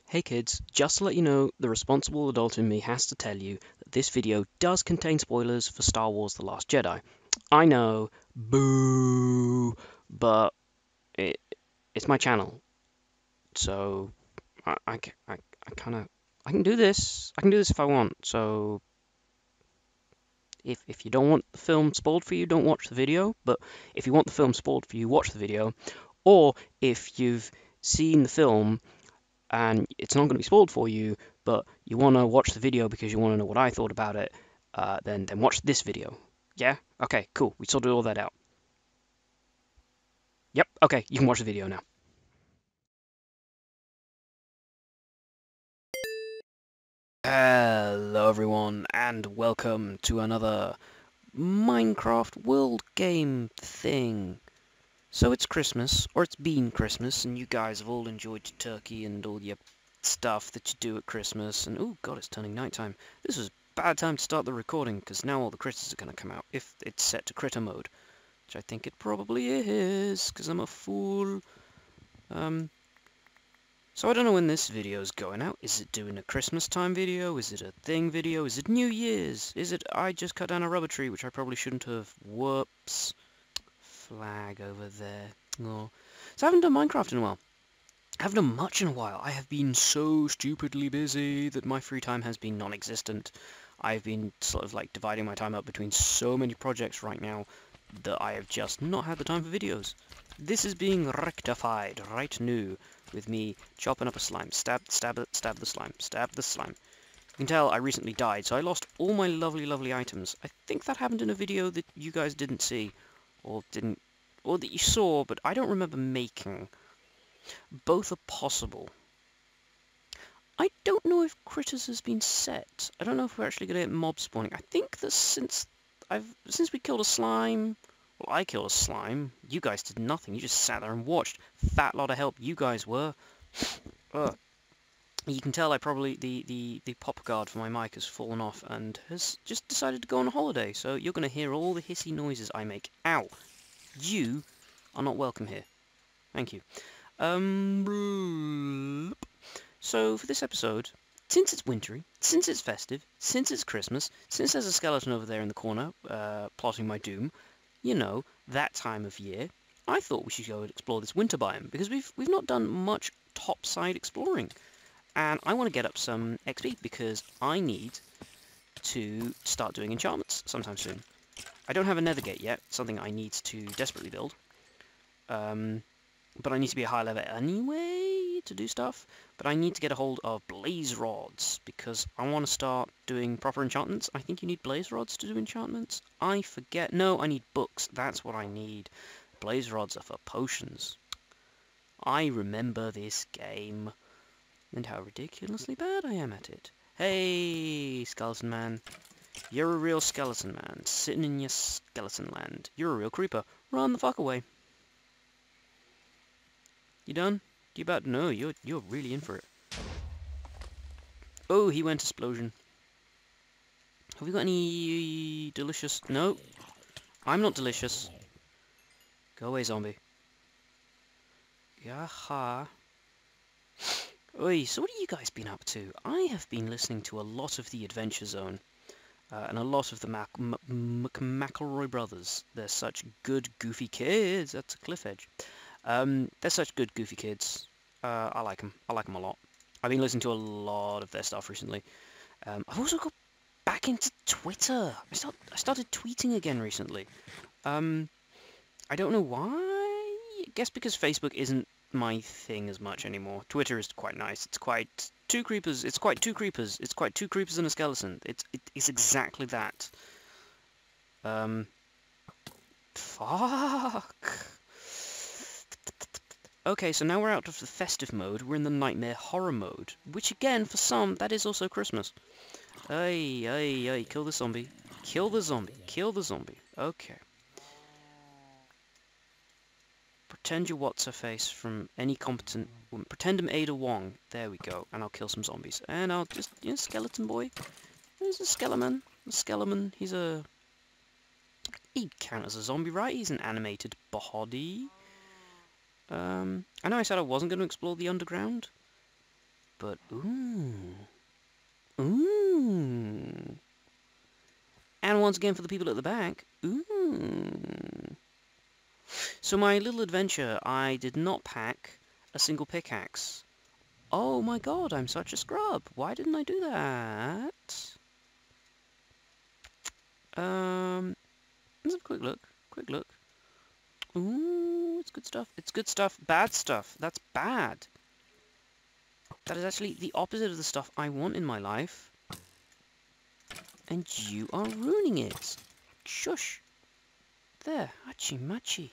Hey kids, just to let you know, the responsible adult in me has to tell you that this video does contain spoilers for Star Wars The Last Jedi. I know, boo, but it, it's my channel, so I kind of, I can do this. I can do this if I want, so if you don't want the film spoiled for you, don't watch the video, but if you want the film spoiled for you, watch the video, or if you've seen the film and it's not going to be spoiled for you, but you want to watch the video because you want to know what I thought about it, then watch this video. Yeah? Okay, cool. We sorted all that out. Yep, okay, you can watch the video now. Hello everyone, and welcome to another Minecraft world game thing. So it's Christmas, or it's been Christmas, and you guys have all enjoyed your turkey and all your stuff that you do at Christmas, and oh god, it's turning nighttime. This was a bad time to start the recording, because now all the critters are going to come out, if it's set to critter mode, which I think it probably is, because I'm a fool. So I don't know when this video is going out. Is it doing a Christmas time video? Is it a thing video? Is it New Year's? Is it I just cut down a rubber tree, which I probably shouldn't have? Whoops. Flag over there. Oh. So I haven't done Minecraft in a while. I haven't done much in a while. I have been so stupidly busy that my free time has been non-existent. I've been sort of like dividing my time up between so many projects right now that I have just not had the time for videos. This is being rectified right now with me chopping up a slime. Stab the slime. Stab the slime. You can tell I recently died, so I lost all my lovely items. I think that happened in a video that you guys didn't see, or that you saw, but I don't remember making. Both are possible. I don't know if critters has been set. I don't know if we're actually going to get mob spawning. I think that since we killed a slime, well, I killed a slime. You guys did nothing. You just sat there and watched. Fat lot of help you guys were. You can tell I probably the pop guard for my mic has fallen off and has just decided to go on a holiday. So you're going to hear all the hissy noises I make. Ow! You are not welcome here. Thank you. So for this episode, since it's wintry, since it's festive, since it's Christmas, since there's a skeleton over there in the corner, plotting my doom, you know, that time of year, I thought we should go and explore this winter biome, because we've not done much topside exploring. And I want to get up some XP, because I need to start doing enchantments sometime soon. I don't have a nether gate yet, something I need to desperately build. But I need to be a high level anyway to do stuff. But I need to get a hold of blaze rods, because I want to start doing proper enchantments. I think you need blaze rods to do enchantments. I forget. No, I need books. That's what I need. Blaze rods are for potions. I remember this game, and how ridiculously bad I am at it. Hey, skeleton man. You're a real skeleton man, sitting in your skeleton land. You're a real creeper. Run the fuck away. You done? You about to know, you're really in for it. Oh, he went explosion. Have we got any delicious... No. I'm not delicious. Go away, zombie. Yaha. Oi, so what have you guys been up to? I have been listening to a lot of the Adventure Zone. And a lot of the McElroy brothers. They're such good, goofy kids. That's a cliff edge. They're such good, goofy kids. I like them. I like them a lot. I've been listening to a lot of their stuff recently. I've also got back into Twitter. I started tweeting again recently. I don't know why. I guess because Facebook isn't my thing as much anymore. Twitter is quite nice. It's quite two creepers. It's quite two creepers. It's quite two creepers and a skeleton. It's exactly that. Fuck. Okay, so now we're out of the festive mode, we're in the nightmare horror mode, which again, for some, that is also Christmas. Hey, kill the zombie. Kill the zombie. Kill the zombie. Okay. Pretend you're what's-her-face from any competent woman. Pretend I'm Ada Wong. There we go. And I'll kill some zombies. And I'll just, skeleton boy. There's a skeleton. A skeleton. He'd count as a zombie, right? He's an animated body. I know I said I wasn't going to explore the underground, But, ooh. Ooh. And once again for the people at the back, ooh. So my little adventure, I did not pack a single pickaxe. Oh my god, I'm such a scrub. Why didn't I do that? Let's have a quick look. Quick look. Ooh, it's good stuff. It's good stuff. Bad stuff. That's bad. That is actually the opposite of the stuff I want in my life. And you are ruining it. Shush. There. Hachi machi.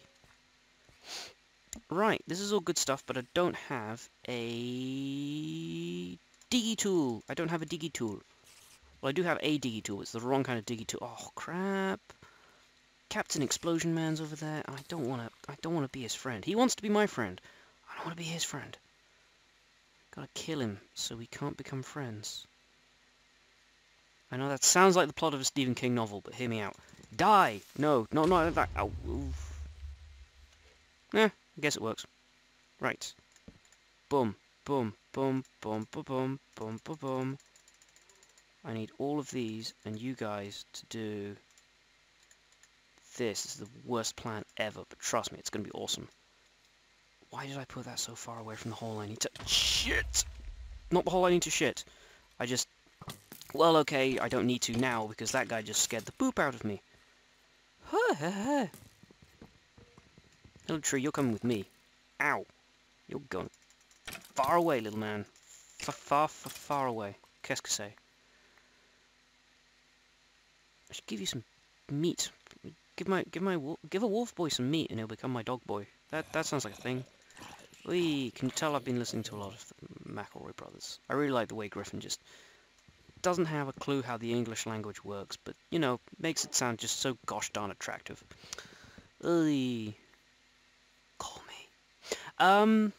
Right, this is all good stuff, but I don't have a diggy tool. I don't have a diggy tool. Well, I do have a diggy tool. It's the wrong kind of diggy tool. Oh, crap. Captain Explosion Man's over there. I don't want to be his friend. He wants to be my friend. I don't want to be his friend. Gotta kill him so we can't become friends. I know that sounds like the plot of a Stephen King novel, but hear me out. Die! No, not that. Oh, oof. I guess it works. Right. Boom, boom, boom, boom, boom, boom, boom, boom, boom. I need all of these and you guys to do this. This is the worst plan ever, but trust me, it's going to be awesome. Why did I put that so far away from the hole I need to... Shit! Not the hole I need to shit. I just... Well, okay, I don't need to now, because that guy just scared the poop out of me. Hello, tree, you're coming with me. Ow. You're going far away, little man. Far away. Qu'est-ce que c'est? I should give you some meat. Give a wolf boy some meat, and he'll become my dog boy. That sounds like a thing. Wee, can you tell I've been listening to a lot of the McElroy brothers. I really like the way Griffin just doesn't have a clue how the English language works, but, you know, makes it sound just so gosh darn attractive. Wee. Call me.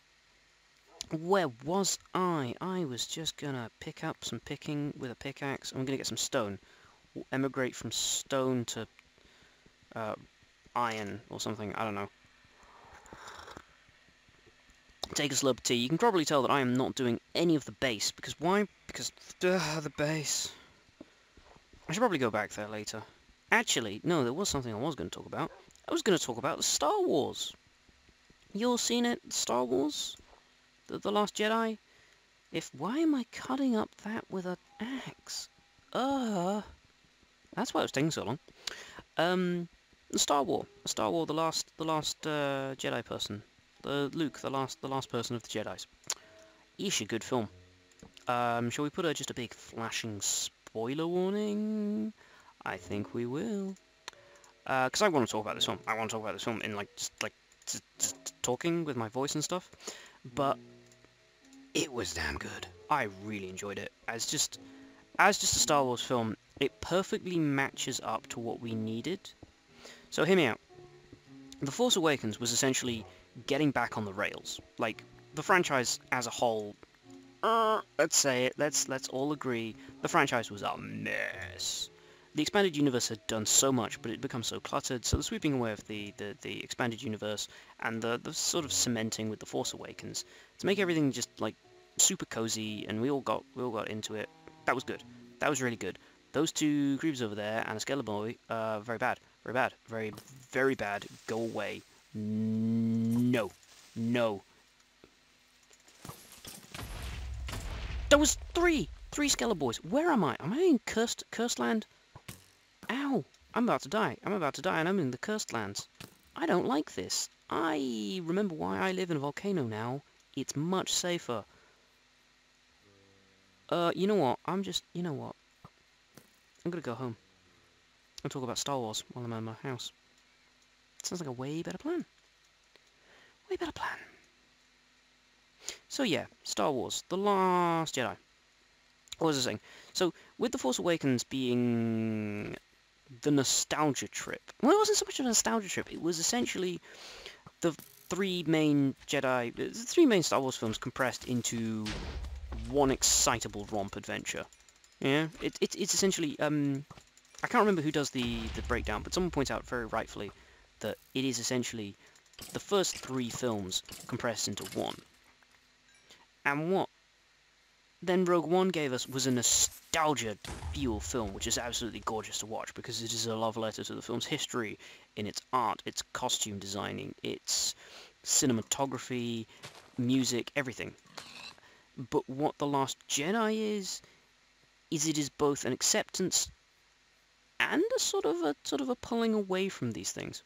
Where was I? I was just gonna pick up some picking with a pickaxe. I'm gonna get some stone. We'll emigrate from stone to iron or something. I don't know. Take a slurp of tea. You can probably tell that I am not doing any of the base. Because why? Because the base. I should probably go back there later. Actually, no, there was something I was going to talk about. I was going to talk about the Star Wars. You all seen it? Star Wars? The Last Jedi? Why am I cutting up that with an axe? That's why it was taking so long. The Star Wars, the last Jedi person. Luke, the last person of the Jedis. Ish, a good film. Shall we put just a big flashing spoiler warning? I think we will. Because I want to talk about this film. I want to talk about this film in just talking with my voice and stuff. But it was damn good. I really enjoyed it. As just a Star Wars film, it perfectly matches up to what we needed. So hear me out. The Force Awakens was essentially getting back on the rails. Like, the franchise as a whole, let's say it, let's all agree, the franchise was a mess. The expanded universe had done so much, but it had become so cluttered, so the sweeping away of the expanded universe and the sort of cementing with the Force Awakens to make everything just like super cozy, and we all got into it. That was good. That was really good. Those two creeps over there and a skeleton boy, very bad. Very bad. Very, very bad. Go away. No. No. There was three skeleton boys. Where am I? Am I in cursed land? Ow. I'm about to die. I'm about to die and I'm in the cursed lands. I don't like this. I remember why I live in a volcano now. It's much safer. You know what? You know what? I'm gonna go home and talk about Star Wars while I'm in my house. Sounds like a way better plan. Way better plan. So yeah, Star Wars, The Last Jedi. What was I saying? So, with The Force Awakens being the nostalgia trip. Well, it wasn't so much a nostalgia trip. It was essentially the three main Star Wars films compressed into one excitable romp adventure. Yeah, it's essentially, I can't remember who does the breakdown, but someone points out very rightfully that it is essentially the first three films compressed into one. And what then Rogue One gave us was a nostalgia fuel film, which is absolutely gorgeous to watch because it is a love letter to the film's history in its art, its costume designing, its cinematography, music, everything. But what The Last Jedi is it is both an acceptance and a sort of a pulling away from these things.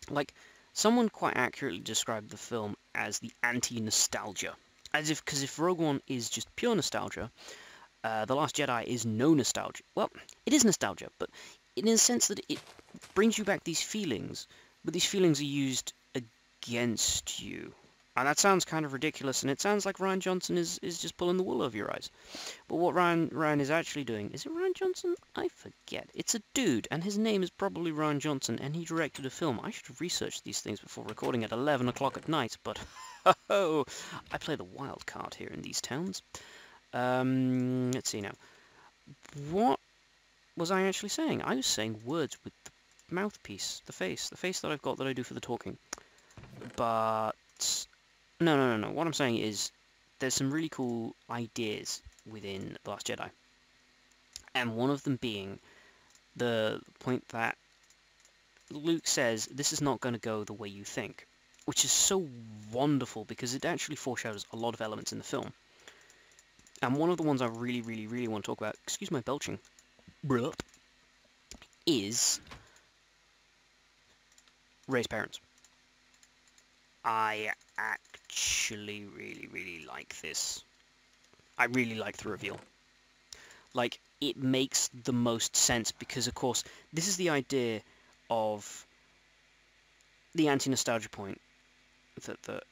Like, someone quite accurately described the film as the anti-nostalgia. Because if Rogue One is just pure nostalgia, The Last Jedi is no nostalgia. Well, it is nostalgia, but in a sense that it brings you back these feelings, but these feelings are used against you. And that sounds kind of ridiculous, and it sounds like Rian Johnson is just pulling the wool over your eyes. But what Ryan is actually doing, is it Rian Johnson? I forget. It's a dude, and his name is probably Rian Johnson, and he directed a film. I should have researched these things before recording at 11 o'clock at night, but ho-ho, I play the wild card here in these towns. Let's see now. What was I actually saying? I was saying words with the mouthpiece, the face that I've got that I do for the talking. But no. What I'm saying is there's some really cool ideas within The Last Jedi. And one of them being the point that Luke says, this is not going to go the way you think. Which is so wonderful because it actually foreshadows a lot of elements in the film. And one of the ones I really want to talk about, excuse my belching, is Rey's parents. I actually really like this. I really like the reveal. Like, it makes the most sense because, of course, this is the idea of the anti-nostalgia point. That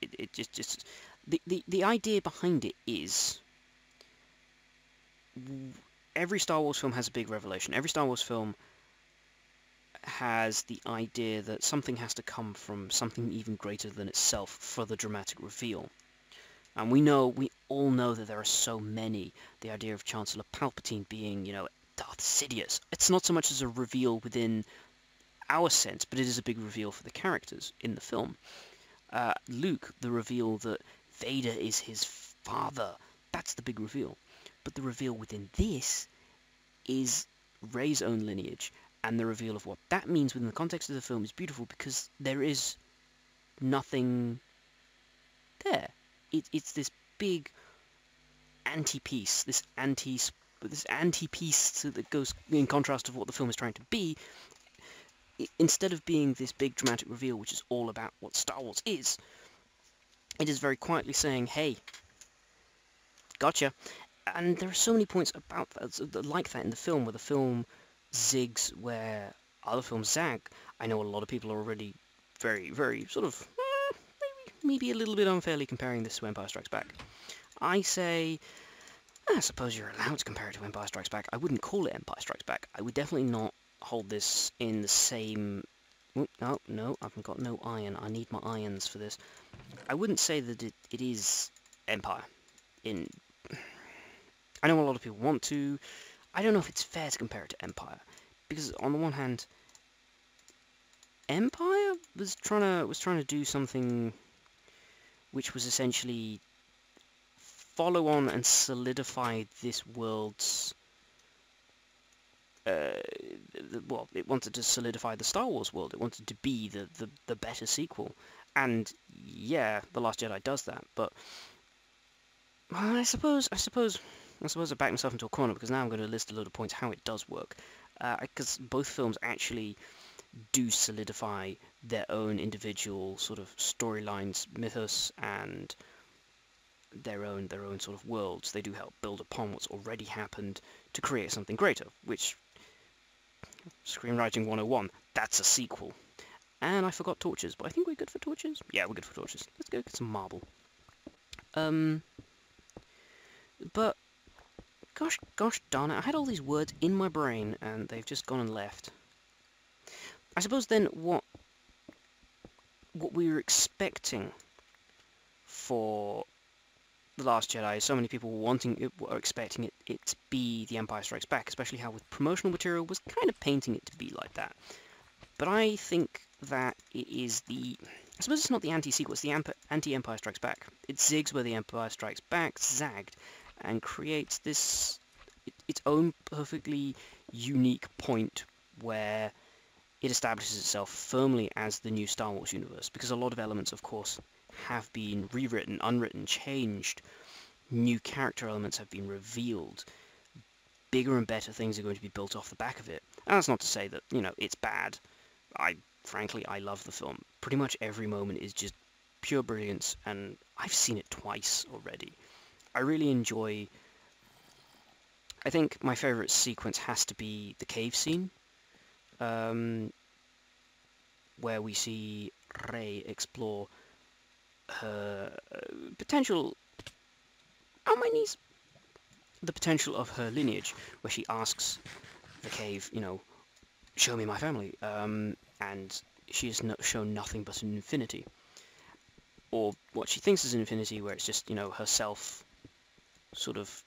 it just the idea behind it is every Star Wars film has a big revelation. Every Star Wars film has the idea that something has to come from something even greater than itself for the dramatic reveal. And we all know that there are so many. The idea of Chancellor Palpatine being, Darth Sidious. It's not so much as a reveal within our sense, but it is a big reveal for the characters in the film. Luke, the reveal that Vader is his father. That's the big reveal. But the reveal within this is Rey's own lineage. And the reveal of what that means within the context of the film is beautiful because there is nothing there. It's this big anti-piece, this anti-piece that goes in contrast to what the film is trying to be. Instead of being this big dramatic reveal, which is all about what Star Wars is, it is very quietly saying, hey, gotcha. And there are so many points about that, like that in the film, where the film zigs where other films zag. I know a lot of people are already very sort of, maybe a little bit unfairly comparing this to Empire Strikes Back. I say, I suppose you're allowed to compare it to Empire Strikes Back. I wouldn't call it Empire Strikes Back. I would definitely not hold this in the same... Oh, no, I've got no iron. I need my irons for this. I wouldn't say that it is Empire. I know a lot of people want to. I don't know if it's fair to compare it to Empire. Because on the one hand, Empire was trying to do something which was essentially follow on and solidify this world's... well, it wanted to solidify the Star Wars world. It wanted to be the better sequel. And yeah, The Last Jedi does that. But I suppose I backed myself into a corner because now I'm going to list a load of points how it does work. Because both films actually do solidify their own individual sort of storylines, mythos, and their own sort of worlds. They do help build upon what's already happened to create something greater, which, Screenwriting 101, that's a sequel. And I forgot torches, but I think we're good for torches. Yeah, we're good for torches. Let's go get some marble. But gosh darn it, I had all these words in my brain and they've just gone and left. I suppose then what we were expecting for The Last Jedi, so many people were expecting it to be The Empire Strikes Back, especially how with promotional material was kind of painting it to be like that. But I think that it is I suppose it's not the anti-sequel, it's the anti-Empire Strikes Back. It zigs where the Empire Strikes Back zagged, and creates this its own perfectly unique point where it establishes itself firmly as the new Star Wars universe, because a lot of elements, of course, have been rewritten, unwritten, changed. New character elements have been revealed. Bigger and better things are going to be built off the back of it. And that's not to say that, you know, it's bad. Frankly, I love the film. Pretty much every moment is just pure brilliance, and I've seen it twice already. I really enjoy... I think my favourite sequence has to be the cave scene, where we see Rey explore her potential... on my knees! The potential of her lineage, where she asks the cave, you know, show me my family, and she has shown nothing but an infinity. Or what she thinks is an infinity, where it's just, you know, herself sort of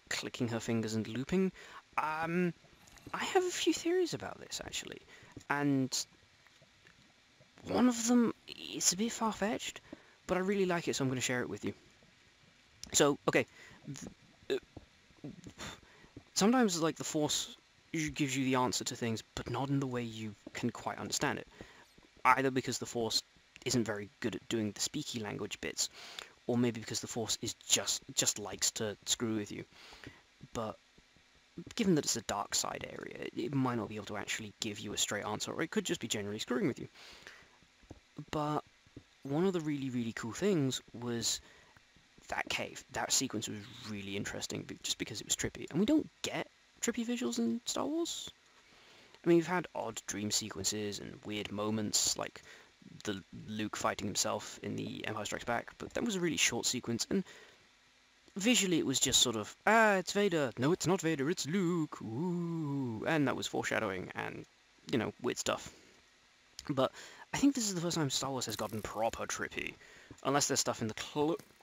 clicking her fingers and looping. I have a few theories about this, actually, and one of them is a bit far-fetched, but I really like it, so I'm going to share it with you. So, okay, sometimes, like, the Force gives you the answer to things, but not in the way you can quite understand it. Either because the Force isn't very good at doing the speaky language bits, or maybe because the Force is just likes to screw with you. But given that it's a dark side area, it might not be able to actually give you a straight answer, or it could just be generally screwing with you. But one of the really, really cool things was that cave. That sequence was really interesting, just because it was trippy. And we don't get trippy visuals in Star Wars. I mean, we've had odd dream sequences and weird moments, like the Luke fighting himself in the Empire Strikes Back, but that was a really short sequence, and visually it was just sort of, it's Vader, no it's not Vader, it's Luke, ooh, and that was foreshadowing and, you know, weird stuff. But I think this is the first time Star Wars has gotten proper trippy, unless there's stuff in the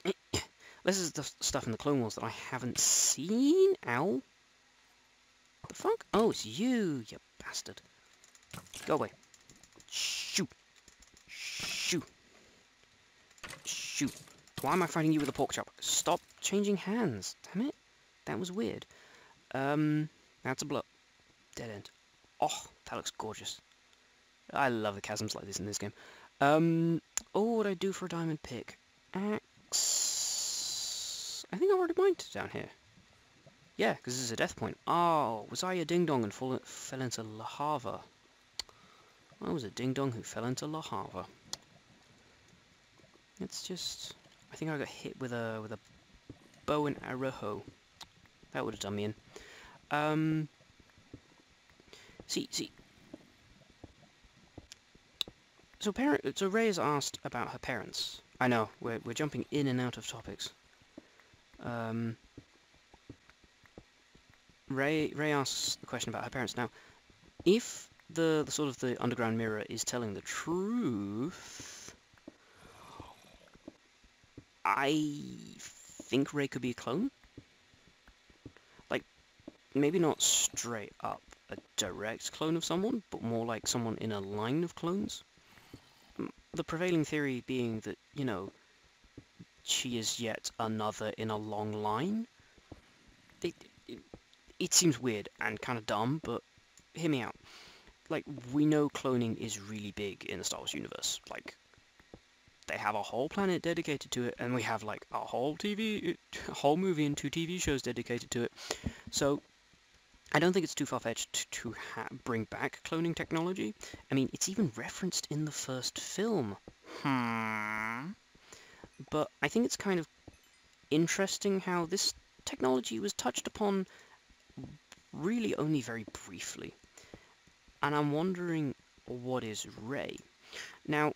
unless there's the stuff in the Clone Wars that I haven't seen. Ow. The fuck? Oh, it's you bastard. Go away. Shoo. Shoo. Shoo. Why am I fighting you with a pork chop? Stop changing hands. Damn it. That was weird. That's a blow. Dead end. Oh, that looks gorgeous. I love the chasms like this in this game. Oh, what would I do for a diamond pick? Axe. I think I already mined down here. Yeah, because this is a death point. Oh, was I a ding-dong and fell into lava? I was a ding-dong who fell into lava. It's just... I think I got hit with a bow and arrow. That would have done me in. See. So Rey is asked about her parents. I know, we're jumping in and out of topics. Rey asks the question about her parents. Now, if the sort of the underground mirror is telling the truth, I think Rey could be a clone. Like, maybe not straight up a direct clone of someone, but more like someone in a line of clones. The prevailing theory being that, you know, she is yet another in a long line. It seems weird and kind of dumb, but hear me out. Like, we know cloning is really big in the Star Wars universe. Like, they have a whole planet dedicated to it, and we have, like, a whole movie and 2 TV shows dedicated to it. So, I don't think it's too far-fetched to bring back cloning technology. I mean, it's even referenced in the first film. But I think it's kind of interesting how this technology was touched upon really only very briefly. And I'm wondering, what is Rey? Now,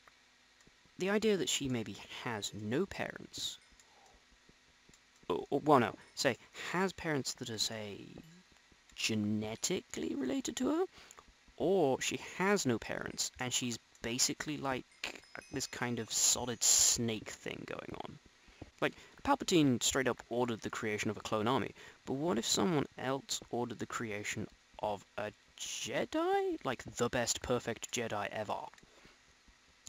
the idea that she maybe has no parents, well, no, say, has parents that are, say, genetically related to her, or she has no parents, and she's basically like this kind of solid snake thing going on. Like, Palpatine straight up ordered the creation of a clone army, but what if someone else ordered the creation of a Jedi? Like, the best perfect Jedi ever.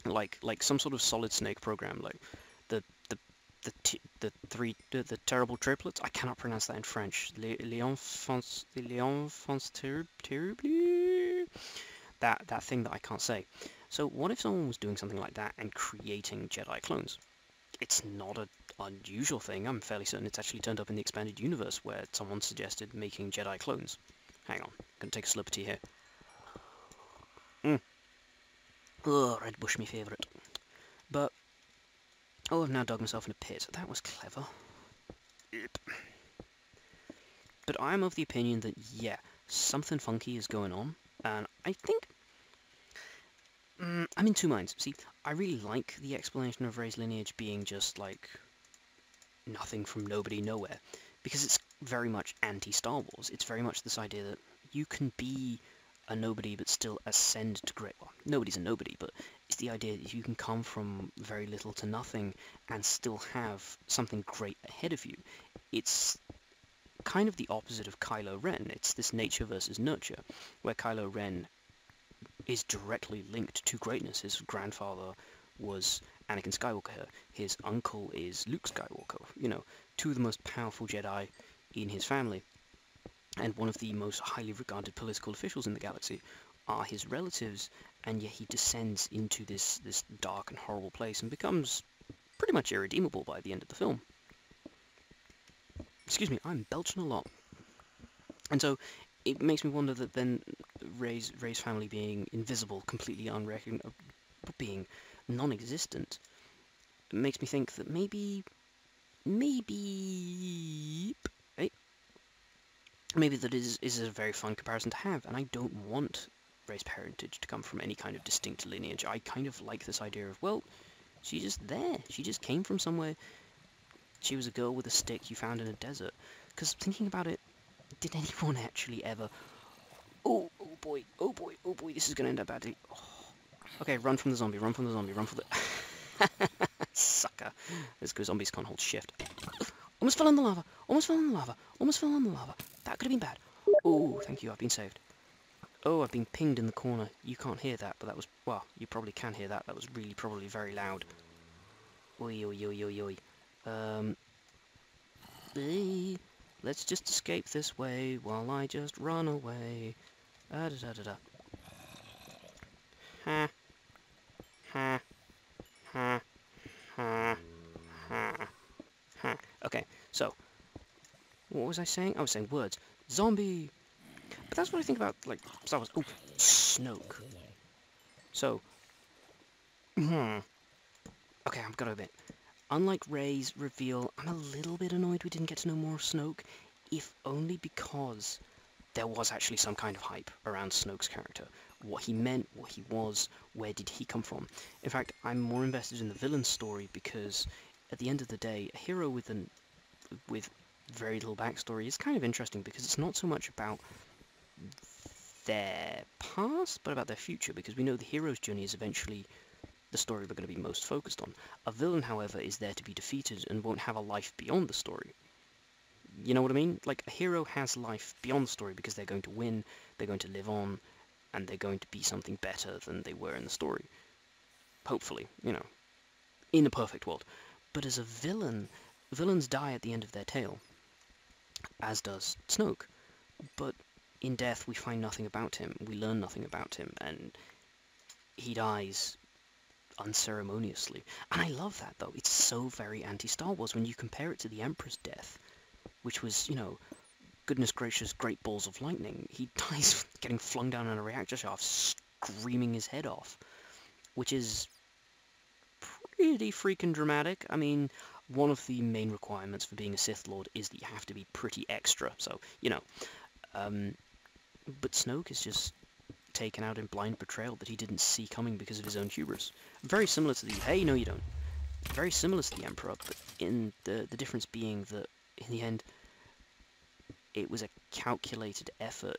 like some sort of Solid Snake program, like the the the terrible triplets. I cannot pronounce that in French. Les enfants terribles. That thing that I can't say. So what if someone was doing something like that and creating Jedi clones? It's not an unusual thing. I'm fairly certain it's actually turned up in the expanded universe where someone suggested making Jedi clones. Hang on, I'm gonna take a slurp of tea here. Ugh, Red Bush, my favourite. But, oh, I've now dug myself in a pit. That was clever. Yep. But I'm of the opinion that, yeah, something funky is going on, and I think I'm in two minds. See, I really like the explanation of Rey's lineage being just, like, nothing from nobody, nowhere, because it's very much anti-Star Wars. It's very much this idea that you can be a nobody but still ascend to great... Well, nobody's a nobody, but it's the idea that you can come from very little to nothing and still have something great ahead of you. It's kind of the opposite of Kylo Ren. It's this nature versus nurture, where Kylo Ren is directly linked to greatness. His grandfather was Anakin Skywalker. His uncle is Luke Skywalker. You know, two of the most powerful Jedi in his family, and one of the most highly regarded political officials in the galaxy are his relatives, and yet he descends into this dark and horrible place and becomes pretty much irredeemable by the end of the film. Excuse me, I'm belching a lot. And so it makes me wonder that then Rey's family being invisible, completely unrecognizable, being non-existent, makes me think that maybe that is a very fun comparison to have, and I don't want Rey's parentage to come from any kind of distinct lineage. I kind of like this idea of, well, she's just there. She just came from somewhere. She was a girl with a stick you found in a desert. Because thinking about it, did anyone actually ever... Oh boy, this is going to end up badly. Oh. Okay, run from the zombie, run from the zombie, run for the... Sucker. Let's go, zombies can't hold shift. Almost fell in the lava, almost fell in the lava, almost fell in the lava. That could have been bad. Oh, thank you, I've been saved. Oh, I've been pinged in the corner. You can't hear that, but that was... Well, you probably can hear that. That was really probably very loud. Oi, oi, oi, oi, oi. Let's just escape this way while I just run away. Da da da da. Ha. Ha. Ha. Ha. Ha. Ha. Okay, so, what was I saying? I was saying words. Zombie! But that's what I think about, like, Star Wars. Oh, Snoke. So, okay, I've got to admit, unlike Rey's reveal, I'm a little bit annoyed we didn't get to know more of Snoke, if only because there was actually some kind of hype around Snoke's character. What he meant, what he was, where did he come from. In fact, I'm more invested in the villain's story because, at the end of the day, a hero with very little backstory is kind of interesting because it's not so much about their past, but about their future, because we know the hero's journey is eventually the story we're going to be most focused on. A villain, however, is there to be defeated and won't have a life beyond the story. You know what I mean? Like, a hero has life beyond the story because they're going to win, they're going to live on, and they're going to be something better than they were in the story. Hopefully, you know, in a perfect world. But as a villain, villains die at the end of their tale, as does Snoke. But in death, we find nothing about him, we learn nothing about him, and he dies unceremoniously. And I love that, though. It's so very anti-Star Wars when you compare it to the Emperor's death, which was, you know, goodness gracious, great balls of lightning. He dies getting flung down in a reactor shaft, screaming his head off, which is pretty freaking dramatic. I mean, one of the main requirements for being a Sith Lord is that you have to be pretty extra, so, you know. But Snoke is just taken out in blind betrayal that he didn't see coming because of his own hubris. Very similar to the... Hey, no you don't. Very similar to the Emperor, but in the difference being that, in the end, it was a calculated effort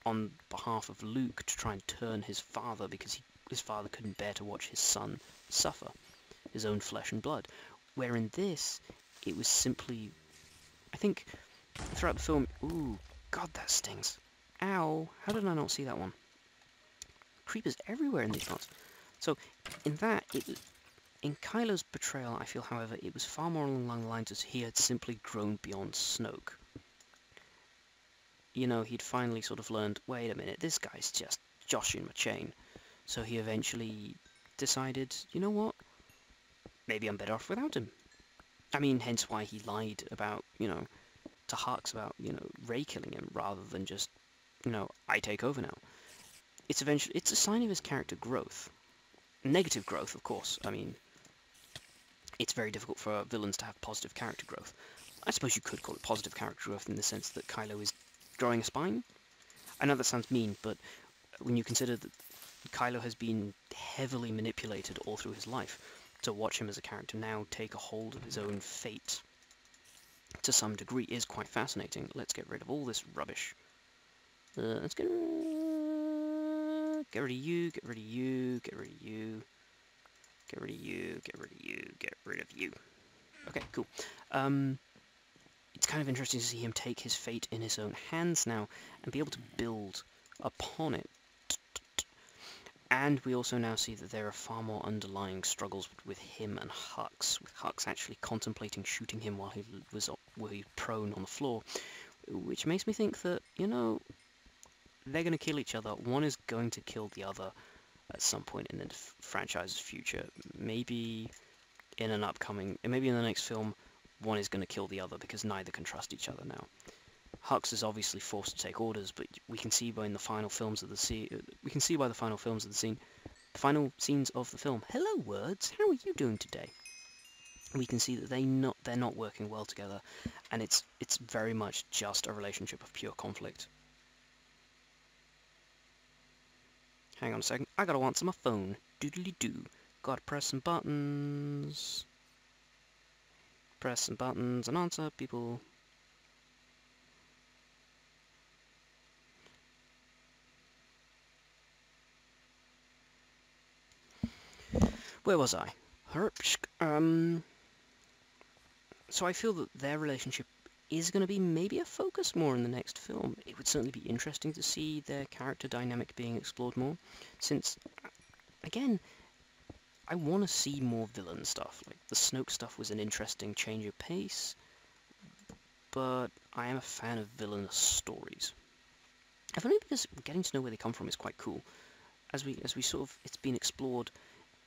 on behalf of Luke to try and turn his father, because his father couldn't bear to watch his son suffer, his own flesh and blood. Where in this, it was simply... I think, throughout the film... Ooh, God, that stings. Ow, how did I not see that one? Creepers everywhere in these parts. So, in that, in Kylo's betrayal, I feel, however, it was far more along the lines as he had simply grown beyond Snoke. You know, he'd finally sort of learned, wait a minute, this guy's just joshing my chain. So he eventually decided, you know what, maybe I'm better off without him. I mean, hence why he lied about, you know, to Hux about, you know, Rey killing him, rather than just, you know, I take over now. It's a sign of his character growth. Negative growth, of course. I mean, it's very difficult for villains to have positive character growth. I suppose you could call it positive character growth in the sense that Kylo is growing a spine. I know that sounds mean, but when you consider that Kylo has been heavily manipulated all through his life, to watch him as a character now take a hold of his own fate to some degree is quite fascinating. Let's get rid of all this rubbish. Let's get rid of you, get rid of you, get rid of you, get rid of you, get rid of you, get rid of you. Okay, cool. It's kind of interesting to see him take his fate in his own hands now and be able to build upon it. And we also now see that there are far more underlying struggles with him and Hux, with Hux actually contemplating shooting him while he was prone on the floor, which makes me think that, you know, they're going to kill each other. One is going to kill the other at some point in the franchise's future. Maybe in an upcoming, maybe in the next film, one is going to kill the other because neither can trust each other now. Hux is obviously forced to take orders, but we can see by the final films of the scene. The final scenes of the film. Hello, words. How are you doing today? We can see that they're not working well together, and it's very much just a relationship of pure conflict. Hang on a second. I gotta answer my phone. Doodly-doo. Gotta press some buttons. Press some buttons and answer people. Where was I? So I feel that their relationship is going to be maybe a focus more in the next film. It would certainly be interesting to see their character dynamic being explored more, since, again, I want to see more villain stuff. Like, the Snoke stuff was an interesting change of pace, but I am a fan of villainous stories. If only because getting to know where they come from is quite cool. As we sort of, it's been explored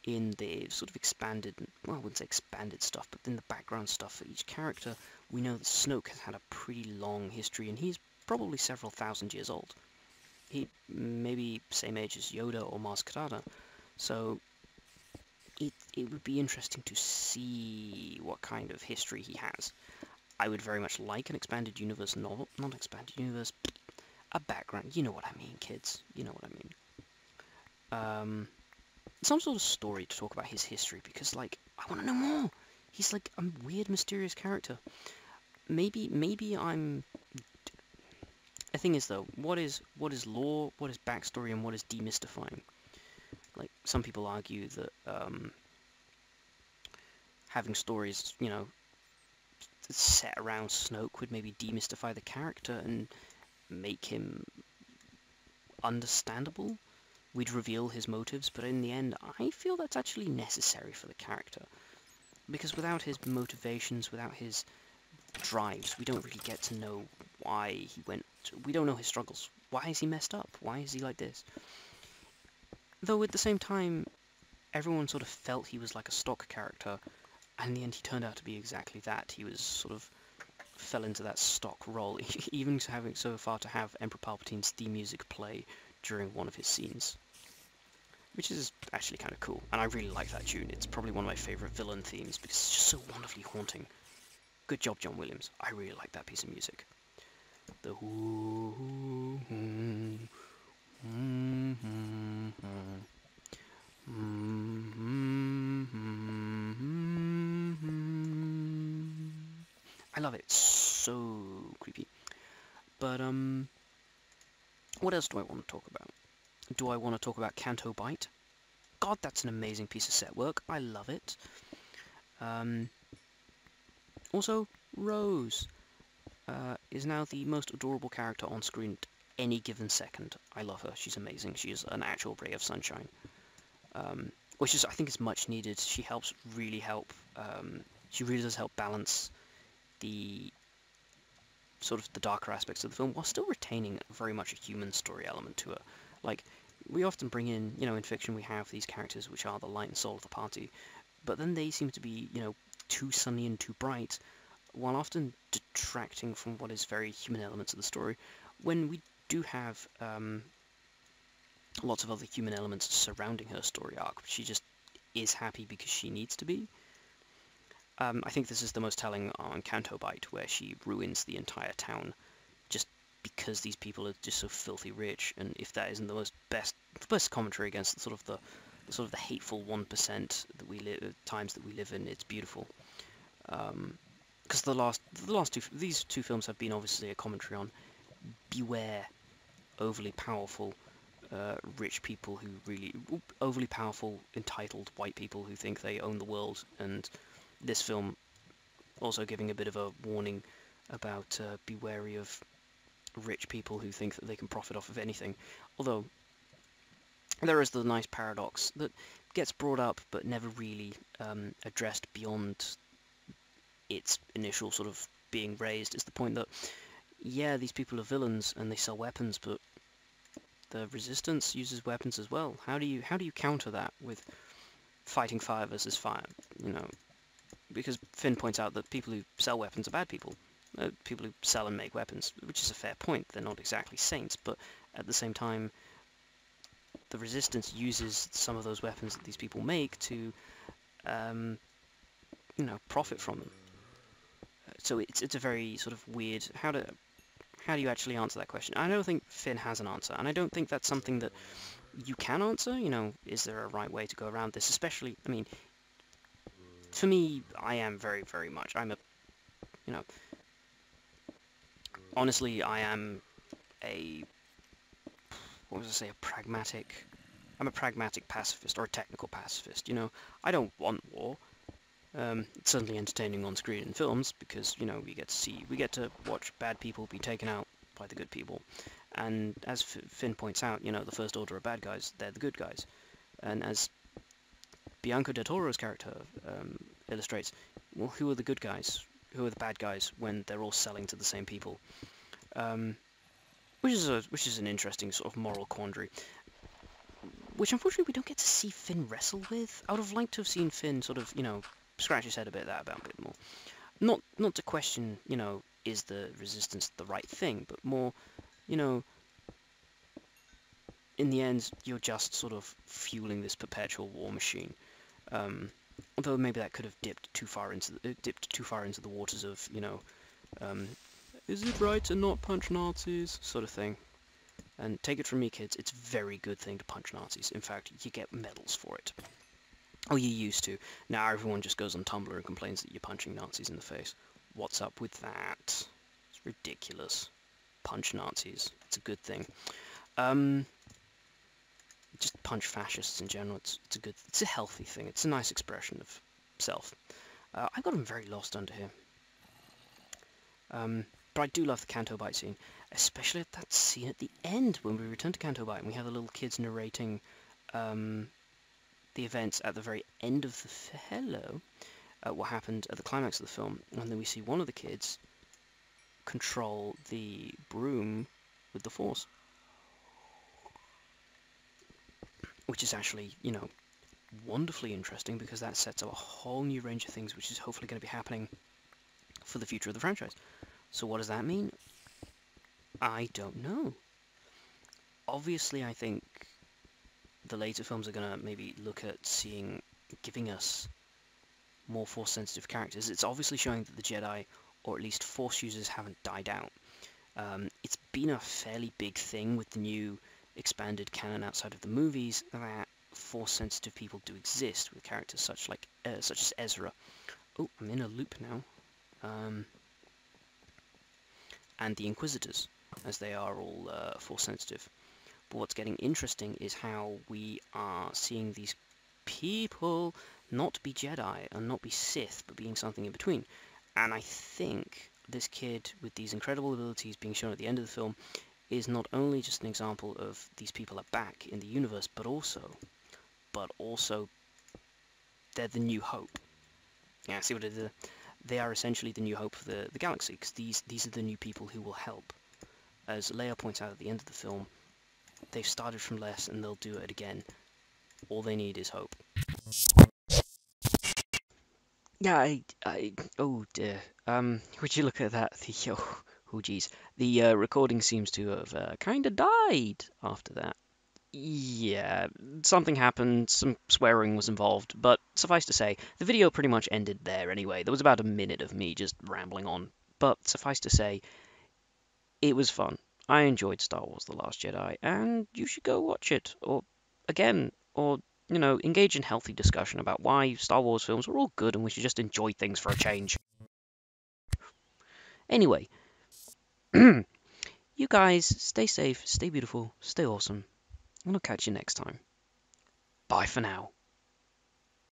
in the sort of expanded, well, I wouldn't say expanded stuff, but in the background stuff for each character, we know that Snoke has had a pretty long history, and he's probably several thousand years old. He maybe same age as Yoda or Maz Kanata, so it would be interesting to see what kind of history he has. I would very much like an expanded universe novel, not expanded universe, a background, you know what I mean, kids, you know what I mean. Some sort of story to talk about his history, because, like, I want to know more. He's like a weird, mysterious character. Maybe I'm... The thing is, though, what is lore, what is backstory, and what is demystifying? Like, some people argue that having stories, you know, set around Snoke would maybe demystify the character and make him understandable. We'd reveal his motives, but in the end, I feel that's actually necessary for the character. Because without his motivations, without his drives, we don't really get to know why he went... We don't know his struggles. Why is he messed up? Why is he like this? Though at the same time, everyone sort of felt he was like a stock character, and in the end he turned out to be exactly that. He was sort of fell into that stock role, even having so far to have Emperor Palpatine's theme music play during one of his scenes, which is actually kind of cool, and I really like that tune. It's probably one of my favourite villain themes, because it's just so wonderfully haunting. Good job, John Williams. I really like that piece of music. The I love it. It's so creepy. But, what else do I want to talk about? Do I want to talk about Canto Bight? God, that's an amazing piece of set work. I love it. Also, Rose is now the most adorable character on screen at any given second. I love her. She's amazing. She is an actual ray of sunshine. which is, I think, is much needed. She really does help balance the sort of the darker aspects of the film while still retaining very much a human story element to it. Like, we often bring in, in fiction we have these characters which are the light and soul of the party, but then they seem to be, too sunny and too bright, while often detracting from what is very human elements of the story, when we do have lots of other human elements surrounding her story arc. She just is happy because she needs to be. I think this is the most telling on Canto Bight, where she ruins the entire town just because these people are just so filthy rich. And if that isn't the best commentary against the hateful 1% that we live times that we live in, it's beautiful. Because these two films have been obviously a commentary on beware overly powerful rich people who really overly powerful entitled white people who think they own the world, and this film also giving a bit of a warning about be wary of rich people who think that they can profit off of anything. Although there is the nice paradox that gets brought up but never really addressed beyond its initial sort of being raised, is the point that, yeah, these people are villains and they sell weapons, but the resistance uses weapons as well. How do you counter that with fighting fire versus fire? Because Finn points out that people who sell weapons are bad people. People who sell and make weapons, which is a fair point. They're not exactly saints, but at the same time, the resistance uses some of those weapons that these people make to, profit from them. So it's a very sort of weird. How do you actually answer that question? I don't think Finn has an answer, and I don't think that's something that you can answer. Is there a right way to go around this? Especially, I mean, for me, I am very, very much. Honestly, I am what was I say, I'm a pragmatic pacifist, or a technical pacifist. I don't want war. It's certainly entertaining on screen in films because, we get to watch bad people be taken out by the good people. And as Finn points out, the First Order are bad guys, they're the good guys. And as Bianca Del Toro's character illustrates, well, who are the good guys? Who are the bad guys when they're all selling to the same people? Which is an interesting sort of moral quandary, which unfortunately we don't get to see Finn wrestle with. I would have liked to have seen Finn sort of, scratch his head about a bit more. Not to question, is the resistance the right thing, but more, in the end, you're just sort of fueling this perpetual war machine. Although maybe that could have dipped too far into the waters of, is it right to not punch Nazis, sort of thing. And take it from me, kids, it's a very good thing to punch Nazis. In fact, you get medals for it. Oh, you used to. Now everyone just goes on Tumblr and complains that you're punching Nazis in the face. What's up with that? It's ridiculous. Punch Nazis. It's a good thing. Just punch fascists in general. It's a healthy thing. It's a nice expression of self. I got him very lost under here. But I do love the Canto Bight scene, especially at that scene at the end when we return to Canto Bight and we have the little kids narrating the events at the very end of the what happened at the climax of the film, and then we see one of the kids control the broom with the Force, which is actually, wonderfully interesting because that sets up a whole new range of things which is hopefully going to be happening for the future of the franchise. So what does that mean? I don't know. Obviously, I think the later films are going to maybe look at giving us more Force-sensitive characters. It's obviously showing that the Jedi, or at least Force users, haven't died out. It's been a fairly big thing with the new expanded canon outside of the movies that Force-sensitive people do exist, with characters such as Ezra. Oh, I'm in a loop now. And the Inquisitors, as they are all Force-sensitive. But what's getting interesting is how we are seeing these people not be Jedi and not be Sith, but being something in between. And I think this kid with these incredible abilities being shown at the end of the film is not only just an example of these people are back in the universe, but also they're the new hope. Yeah, see what I did? They are essentially the new hope for the galaxy, because these are the new people who will help. As Leia points out at the end of the film, they've started from less and they'll do it again. All they need is hope. Yeah, oh dear. Would you look at that? Oh geez. The recording seems to have kind of died after that. Yeah, something happened, some swearing was involved, but suffice to say, the video pretty much ended there anyway. There was about a minute of me just rambling on, but suffice to say, it was fun. I enjoyed Star Wars The Last Jedi, and you should go watch it, or again, or, you know, engage in healthy discussion about why Star Wars films are all good and we should just enjoy things for a change. Anyway, you guys, stay safe, stay beautiful, stay awesome, and I'll catch you next time. Bye for now.